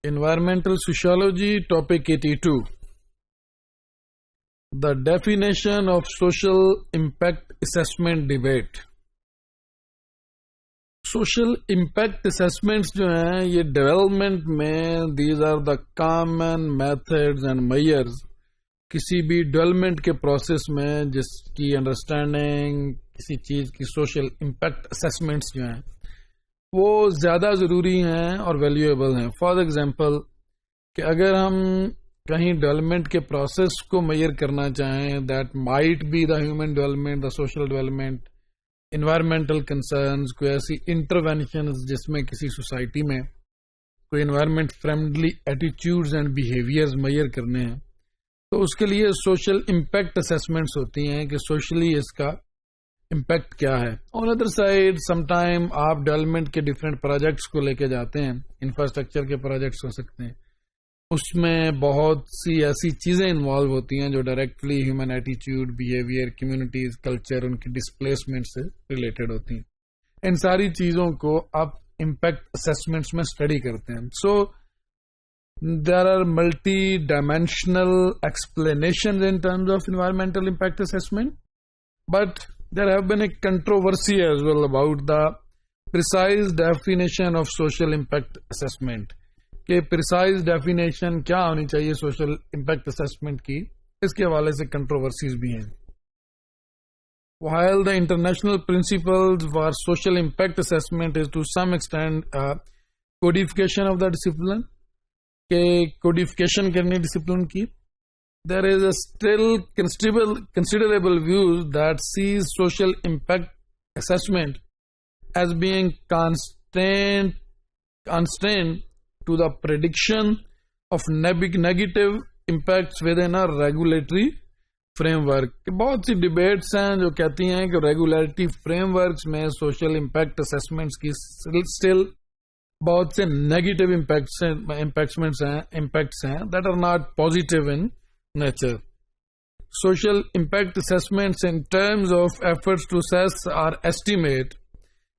Environmental Sociology, Topic 82. The definition of social impact assessment debate. Social impact assessments جو ہیں یہ development میں these are the common methods and measures کسی بھی development کے process میں جس کی انڈرسٹینڈنگ کسی چیز کی سوشل امپیکٹ اسیسمنٹس جو ہیں وہ زیادہ ضروری ہیں اور ویلیویبل ہیں. فار ایگزامپل کہ اگر ہم کہیں ڈیولپمنٹ کے پروسیس کو میئر کرنا چاہیں that might be the human development, the social development, environmental concerns, کوئی ایسی انٹروینشنز جس میں کسی سوسائٹی میں کوئی environment friendly attitudes and behaviours measure کرنے ہیں تو اس کے لیے سوشل امپیکٹ اسیسمنٹس ہوتی ہیں کہ سوشلی اس کا امپیکٹ کیا ہے. On other side some time آپ ڈیولپمنٹ کے ڈفرینٹ پروجیکٹس کو لے کے جاتے ہیں, انفراسٹرکچر کے پروجیکٹس ہو سکتے ہیں, اس میں بہت سی ایسی چیزیں انوالو ہوتی ہیں جو directly human attitude, behaviour, communities, culture, ان کی ڈسپلیسمنٹ سے ریلیٹڈ ہوتی ہیں. ان ساری چیزوں کو آپ امپیکٹ اسیسمنٹس میں اسٹڈی کرتے ہیں. سو there are multi-dimensional explanations in terms of environmental impact assessment, but there have been a controversy as well about the precise definition of social impact assessment. کہ precise definition کیا ہونی چاہیے social impact assessment کی, اس کے حوالے سے controversies بھی ہیں. While the international principles for social impact assessment is to some extent codification of the discipline, کہ کوڈیفیکیشن کرنی ڈسپلن کی, there is a still considerable views that sees social impact assessment as being constrained to the prediction of negative impacts within a regulatory framework. بہت سی debates ہیں جو کہتی ہیں کہ regulatory frameworks میں سوشل امپیکٹ اسیسمنٹس کی still بہت سے نیگیٹو امپیکٹس ہیں that are not positive in nature. Social impact assessments in terms of efforts to assess or estimate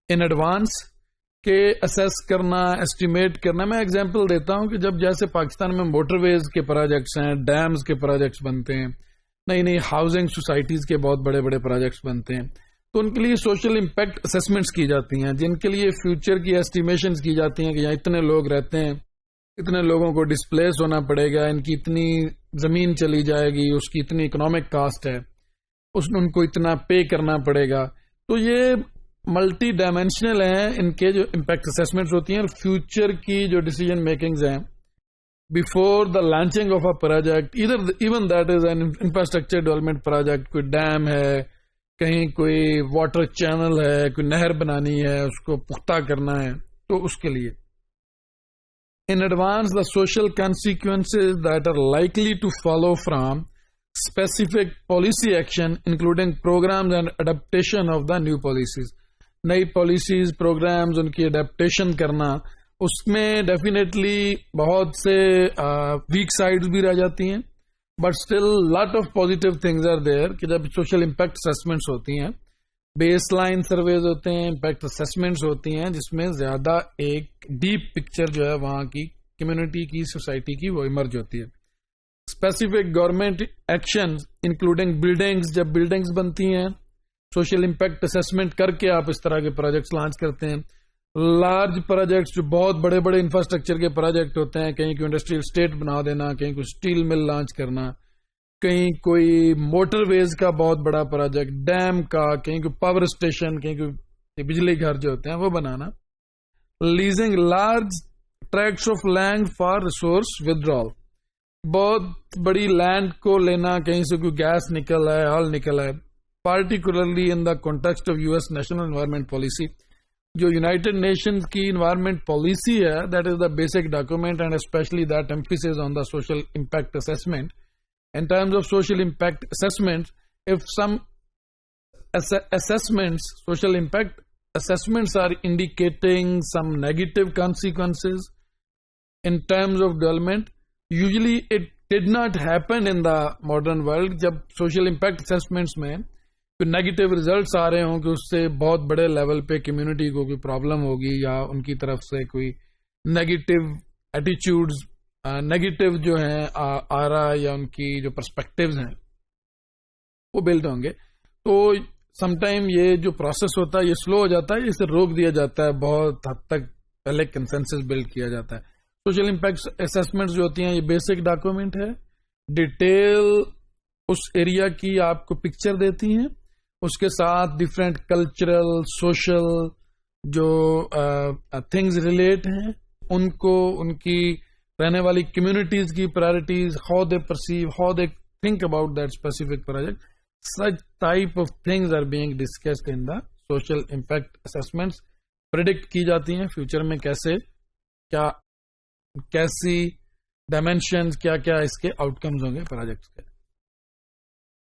in advance کے اسیس کرنا, ایسٹیمیٹ کرنا. میں ایگزامپل دیتا ہوں کہ جب جیسے پاکستان میں موٹر ویز کے پروجیکٹس ہیں, ڈیمز کے پروجیکٹس بنتے ہیں, نئی نئی ہاؤسنگ سوسائٹیز کے بہت بڑے بڑے پروجیکٹس بنتے ہیں, تو ان کے لیے سوشل امپیکٹ اسیسمنٹس کی جاتی ہیں جن کے لیے فیوچر کی ایسٹیمیشنز کی جاتی ہیں کہ یہاں اتنے لوگ رہتے ہیں, اتنے لوگوں کو ڈسپلیس ہونا پڑے گا, ان کی اتنی زمین چلی جائے گی, اس کی اتنی اکنامک کاسٹ ہے, ان کو اتنا پے کرنا پڑے گا. تو یہ ملٹی ڈائمینشنل ہیں ان کے جو امپیکٹ اسیسمنٹس ہوتی ہیں, اور فیوچر کی جو ڈیسیجن میکنگز ہیں before the launching of a project, even that is an infrastructure development project, کوئی ڈیم ہے, کہیں کوئی واٹر چینل ہے, کوئی نہر بنانی ہے, اس کو پختہ کرنا ہے, تو اس کے لیے in advance the social consequences that are likely to follow from specific policy action including programs and adaptation of the new policies. نئی پالیسیز, پروگرامز, ان کی اڈیپٹیشن کرنا, اس میں ڈیفینیٹلی بہت سے ویک سائڈز بھی رہ جاتی ہیں, but still lot of positive things are there. کہ جب سوشل امپیکٹ اسیسمنٹس ہوتی ہیں, بیس لائن سرویز ہوتے ہیں, امپیکٹ اسیسمنٹس ہوتی ہیں جس میں زیادہ ایک ڈیپ پکچر جو ہے وہاں کی کمیونٹی کی, سوسائٹی کی, وہ ایمرج ہوتی ہے. Specific government actions including buildings, جب بلڈنگز بنتی ہیں سوشل امپیکٹ اسیسمنٹ کر کے آپ اس طرح کے پروجیکٹس لانچ کرتے ہیں. لارج پروجیکٹس جو بہت بڑے بڑے انفراسٹرکچر کے پروجیکٹ ہوتے ہیں, کہیں کوئی انڈسٹریل اسٹیٹ بنا دینا, کہیں کوئی اسٹیل مل لانچ کرنا, کہیں کوئی موٹر ویز کا بہت بڑا پروجیکٹ, ڈیم کا, کہیں کوئی پاور اسٹیشن, کہیں کوئی بجلی گھر جو ہوتے ہیں وہ بنانا. Leasing large tracts of land for resource withdrawal, بہت بڑی لینڈ کو لینا, کہیں سے کوئی گیس نکل ہے, آئل نکل ہے, particularly in the context of US national environment policy. جو یونائٹڈ نیشنز کی انوائرمنٹ پالیسی ہے that is the basic document and especially that emphasis on the social impact assessment. In terms of social impact assessments, if some social impact assessments are indicating some negative consequences in terms of development, usually it did not happen in the modern world. جب social impact assessments میں کوئی negative results آ رہے ہوں کہ اس سے بہت بڑے level پہ کمیونٹی کو کوئی پرابلم ہوگی یا ان کی طرف سے کوئی نیگیٹو ایٹیچیوڈز نیگیٹو جو ہیں آرا یا ان کی جو پرسپیکٹیوز ہیں وہ بلڈ ہوں گے. تو سم ٹائم یہ جو پروسیس ہوتا ہے یہ سلو ہو جاتا ہے, اسے روک دیا جاتا ہے, بہت حد تک پہلے کنسنسس بلڈ کیا جاتا ہے. سوشل امپیکٹ اسیسمنٹ جو ہوتی ہیں یہ بیسک ڈاکومنٹ ہے, ڈیٹیل اس ایریا کی آپ کو پکچر دیتی ہیں, اس کے ساتھ ڈفرینٹ کلچرل سوشل جو تھنگز ریلیٹ ہیں ان کو, ان کی رہنے والی کمیونٹیز کی priorities, how they perceive, how they think about that specific project, such type of things are being discussed in the social impact assessments. predict کی جاتی ہیں فیوچر میں کیسے, کیا کیسی ڈائمینشنز, کیا کیا اس کے آؤٹ کمز ہوں گے پروجیکٹس کے.